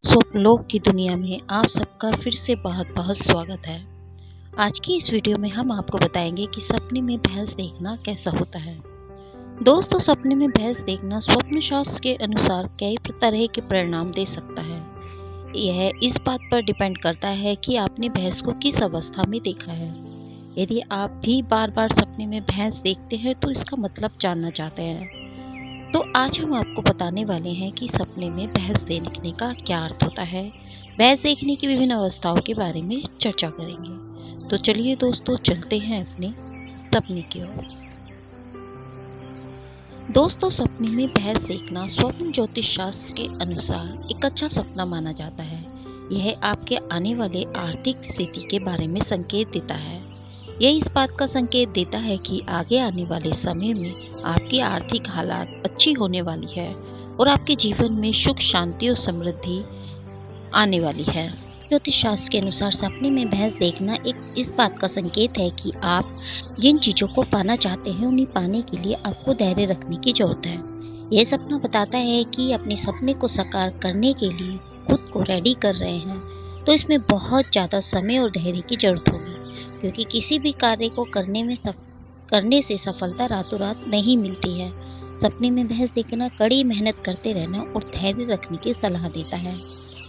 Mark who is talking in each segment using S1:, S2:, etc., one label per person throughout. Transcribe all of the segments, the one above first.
S1: स्वप्नों की दुनिया में आप सबका फिर से बहुत बहुत स्वागत है। आज की इस वीडियो में हम आपको बताएंगे कि सपने में भैंस देखना कैसा होता है। दोस्तों, सपने में भैंस देखना स्वप्न शास्त्र के अनुसार कई तरह के परिणाम दे सकता है। यह इस बात पर डिपेंड करता है कि आपने भैंस को किस अवस्था में देखा है। यदि आप भी बार बार सपने में भैंस देखते हैं तो इसका मतलब जानना चाहते हैं। तो आज हम आपको बताने वाले हैं कि सपने में भैंस देखने का क्या अर्थ होता है। भैंस देखने की विभिन्न अवस्थाओं के बारे में चर्चा करेंगे। तो चलिए दोस्तों, चलते हैं अपने सपने की ओर। दोस्तों, सपने में भैंस देखना स्वप्न ज्योतिष शास्त्र के अनुसार एक अच्छा सपना माना जाता है। यह आपके आने वाले आर्थिक स्थिति के बारे में संकेत देता है। यह इस बात का संकेत देता है कि आगे आने वाले समय में आपकी आर्थिक हालात अच्छी होने वाली है और आपके जीवन में सुख, शांति और समृद्धि आने वाली है। ज्योतिष शास्त्र के अनुसार सपने में भैंस देखना एक इस बात का संकेत है कि आप जिन चीज़ों को पाना चाहते हैं उन्हें पाने के लिए आपको धैर्य रखने की जरूरत है। यह सपना बताता है कि अपने सपने को साकार करने के लिए खुद को रेडी कर रहे हैं, तो इसमें बहुत ज़्यादा समय और धैर्य की जरूरत होगी, क्योंकि किसी भी कार्य को करने से सफलता रातों रात नहीं मिलती है। सपने में भैंस देखना कड़ी मेहनत करते रहना और धैर्य रखने की सलाह देता है।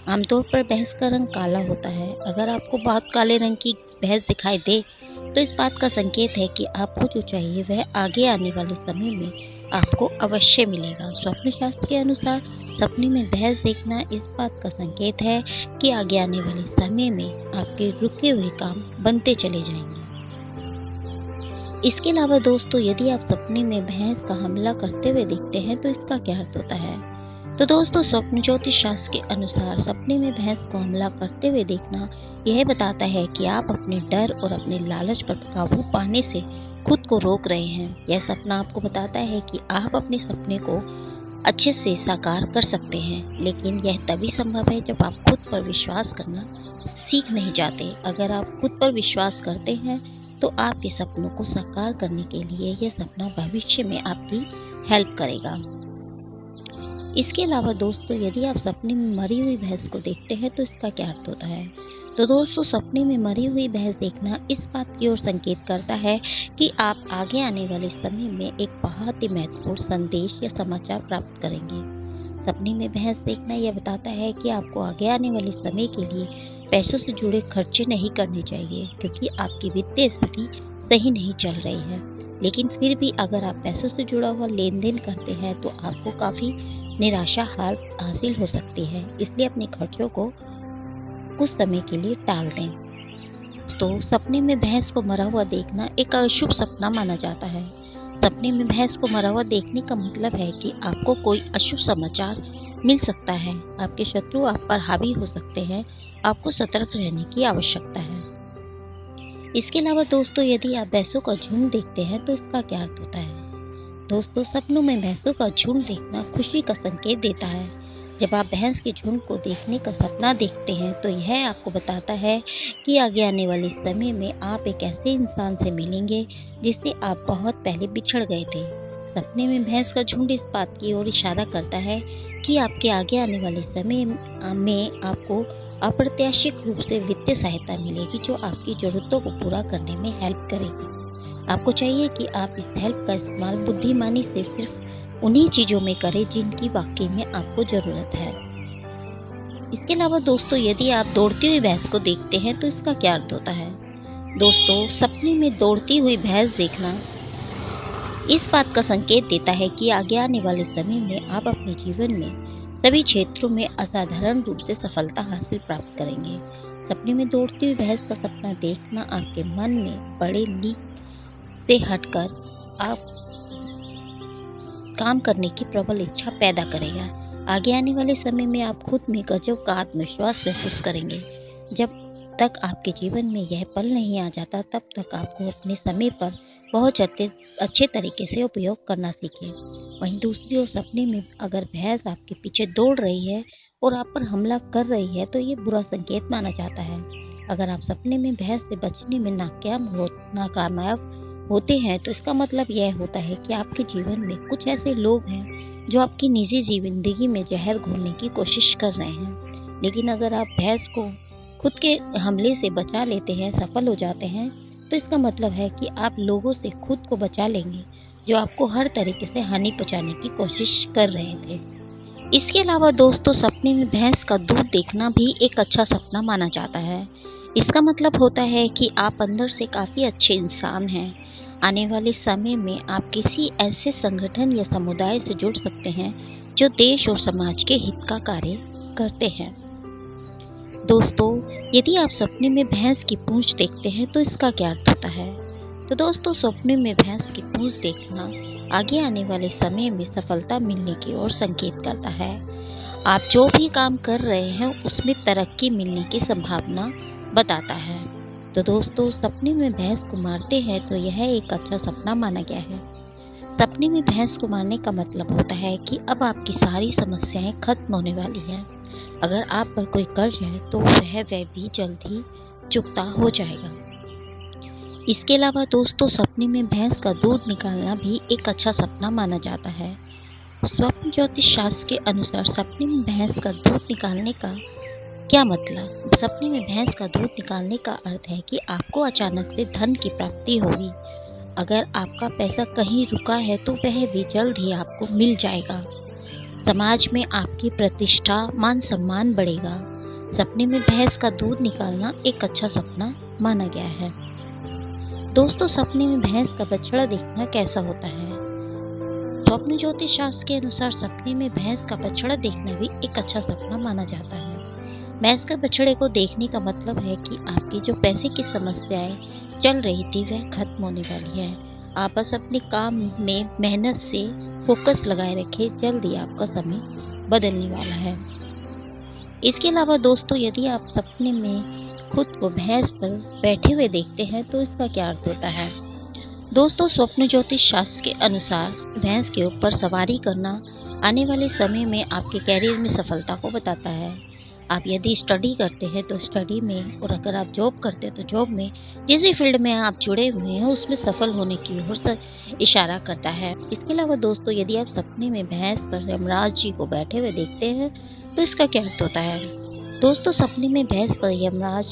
S1: आमतौर पर भैंस का रंग काला होता है। अगर आपको बहुत काले रंग की भैंस दिखाई दे तो इस बात का संकेत है कि आपको जो चाहिए वह आगे आने वाले समय में आपको अवश्य मिलेगा। स्वप्न शास्त्र के अनुसार सपने में भैंस देखना इस बात का संकेत है कि आगे आने वाले समय में आपके रुके हुए काम बनते चले जाएंगे। इसके अलावा दोस्तों, यदि आप सपने में भैंस का हमला करते हुए देखते हैं तो इसका क्या अर्थ होता है। तो दोस्तों, स्वप्न ज्योतिष शास्त्र के अनुसार सपने में भैंस को हमला करते हुए देखना यह बताता है कि आप अपने डर और अपने लालच पर काबू पाने से खुद को रोक रहे हैं। यह सपना आपको बताता है कि आप अपने सपने को अच्छे से साकार कर सकते हैं, लेकिन यह तभी संभव है जब आप खुद पर विश्वास करना सीख नहीं जाते। अगर आप खुद पर विश्वास करते हैं तो आपके सपनों को साकार करने के लिए यह सपना भविष्य में आपकी हेल्प करेगा। इसके अलावा दोस्तों, यदि आप सपने में मरी हुई भैंस को देखते हैं तो इसका क्या अर्थ होता है। तो दोस्तों, सपने में मरी हुई भैंस देखना इस बात की ओर संकेत करता है कि आप आगे आने वाले समय में एक बहुत ही महत्वपूर्ण संदेश या समाचार प्राप्त करेंगे। सपने में भैंस देखना यह बताता है कि आपको आगे आने वाले समय के लिए पैसों से जुड़े खर्चे नहीं करने चाहिए, क्योंकि आपकी वित्तीय स्थिति सही नहीं चल रही है। लेकिन फिर भी अगर आप पैसों से जुड़ा हुआ लेन देन करते हैं तो आपको काफ़ी निराशा हासिल हो सकती है, इसलिए अपने खर्चों को कुछ समय के लिए टाल दें। तो सपने में भैंस को मरा हुआ देखना एक अशुभ सपना माना जाता है। सपने में भैंस को मरा हुआ देखने का मतलब है कि आपको कोई अशुभ समाचार मिल सकता है, आपके शत्रु आप पर हावी हो सकते हैं। आपको सतर्क रहने की आवश्यकता है। इसके अलावा दोस्तों, यदि आप भैंसों का झुंड देखते हैं तो इसका क्या अर्थ होता है। दोस्तों, सपनों में भैंसों का झुंड देखना खुशी का संकेत देता है। जब आप भैंस के झुंड को देखने का सपना देखते हैं तो यह आपको बताता है कि आगे आने वाले समय में आप एक ऐसे इंसान से मिलेंगे जिससे आप बहुत पहले बिछड़ गए थे। सपने में भैंस का झुंड इस बात की ओर इशारा करता है कि आपके आगे आने वाले समय में आपको अप्रत्याशित रूप से वित्तीय सहायता मिलेगी, जो आपकी जरूरतों को पूरा करने में हेल्प करेगी। आपको चाहिए कि आप इस हेल्प का इस्तेमाल बुद्धिमानी से सिर्फ उन्हीं चीज़ों में करें जिनकी वाकई में आपको ज़रूरत है। इसके अलावा दोस्तों, यदि आप दौड़ती हुई भैंस को देखते हैं तो इसका क्या अर्थ होता है। दोस्तों, सपने में दौड़ती हुई भैंस देखना इस बात का संकेत देता है कि आगे आने वाले समय में आप अपने जीवन में सभी क्षेत्रों में असाधारण रूप से सफलता हासिल प्राप्त करेंगे। सपने में दौड़ती हुई भैंस का सपना देखना आपके मन में बड़े नीक से हटकर आप काम करने की प्रबल इच्छा पैदा करेगा। आगे आने वाले समय में आप खुद में गजब का आत्मविश्वास महसूस करेंगे। जब तक आपके जीवन में यह पल नहीं आ जाता तब तक आपको अपने समय पर बहुत अच्छे तरीके से उपयोग करना सीखें। वहीं दूसरी ओर, सपने में अगर भैंस आपके पीछे दौड़ रही है और आप पर हमला कर रही है तो ये बुरा संकेत माना जाता है। अगर आप सपने में भैंस से बचने में नाकामयाब होते हैं तो इसका मतलब यह होता है कि आपके जीवन में कुछ ऐसे लोग हैं जो आपकी निजी जिंदगी में जहर घोलने की कोशिश कर रहे हैं। लेकिन अगर आप भैंस को खुद के हमले से बचा लेते हैं, सफल हो जाते हैं, तो इसका मतलब है कि आप लोगों से खुद को बचा लेंगे जो आपको हर तरीके से हानि पहुंचाने की कोशिश कर रहे थे। इसके अलावा दोस्तों, सपने में भैंस का दूध देखना भी एक अच्छा सपना माना जाता है। इसका मतलब होता है कि आप अंदर से काफ़ी अच्छे इंसान हैं। आने वाले समय में आप किसी ऐसे संगठन या समुदाय से जुड़ सकते हैं जो देश और समाज के हित का कार्य करते हैं। दोस्तों, यदि आप सपने में भैंस की पूंछ देखते हैं तो इसका क्या अर्थ होता है? तो दोस्तों, सपने में भैंस की पूंछ देखना आगे आने वाले समय में सफलता मिलने की ओर संकेत करता है। आप जो भी काम कर रहे हैं उसमें तरक्की मिलने की संभावना बताता है। तो दोस्तों, सपने में भैंस को मारते हैं तो यह एक अच्छा सपना माना गया है। सपने में भैंस को मारने का मतलब होता है कि अब आपकी सारी समस्याएं खत्म होने वाली हैं। अगर आप पर कोई कर्ज है तो वह भी जल्द ही चुकता हो जाएगा। इसके अलावा दोस्तों, सपने में भैंस का दूध निकालना भी एक अच्छा सपना माना जाता है। स्वप्न ज्योतिष शास्त्र के अनुसार सपने में भैंस का दूध निकालने का क्या मतलब? सपने में भैंस का दूध निकालने का अर्थ है कि आपको अचानक से धन की प्राप्ति होगी। अगर आपका पैसा कहीं रुका है तो वह भी जल्द ही आपको मिल जाएगा। समाज में आपकी प्रतिष्ठा, मान सम्मान बढ़ेगा। सपने में भैंस का दूध निकालना एक अच्छा सपना माना गया है। दोस्तों, सपने में भैंस का बछड़ा देखना कैसा होता है? स्वप्न ज्योतिष शास्त्र के अनुसार सपने में भैंस का बछड़ा देखना भी एक अच्छा सपना माना जाता है। भैंस के बछड़े को देखने का मतलब है कि आपकी जो पैसे की समस्याएं चल रही थी वह खत्म होने वाली है। आप बस अपने काम में मेहनत से फोकस लगाए रखें, जल्द ही आपका समय बदलने वाला है। इसके अलावा दोस्तों, यदि आप सपने में खुद को भैंस पर बैठे हुए देखते हैं तो इसका क्या अर्थ होता है? दोस्तों, स्वप्न ज्योतिष शास्त्र के अनुसार भैंस के ऊपर सवारी करना आने वाले समय में आपके कैरियर में सफलता को बताता है। आप यदि स्टडी करते हैं तो स्टडी में, और अगर आप जॉब करते हैं तो जॉब में, जिस भी फील्ड में आप जुड़े हुए हैं उसमें सफल होने की ओर इशारा करता है। इसके अलावा दोस्तों, यदि आप सपने में भैंस पर यमराज जी को बैठे हुए देखते हैं तो इसका क्या अर्थ होता है? दोस्तों, सपने में भैंस पर यमराज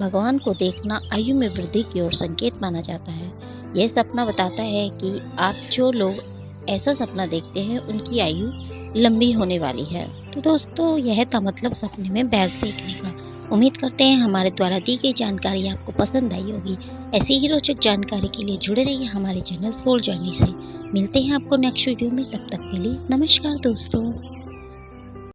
S1: भगवान को देखना आयु में वृद्धि की ओर संकेत माना जाता है। यह सपना बताता है कि आप जो लोग ऐसा सपना देखते हैं उनकी आयु लंबी होने वाली है। तो दोस्तों, यह था मतलब सपने में भैंस देखने का। उम्मीद करते हैं हमारे द्वारा दी गई जानकारी आपको पसंद आई होगी। ऐसी ही रोचक जानकारी के लिए जुड़े रहिए हमारे चैनल सोल जर्नी से। मिलते हैं आपको नेक्स्ट वीडियो में, तब तक के लिए नमस्कार दोस्तों।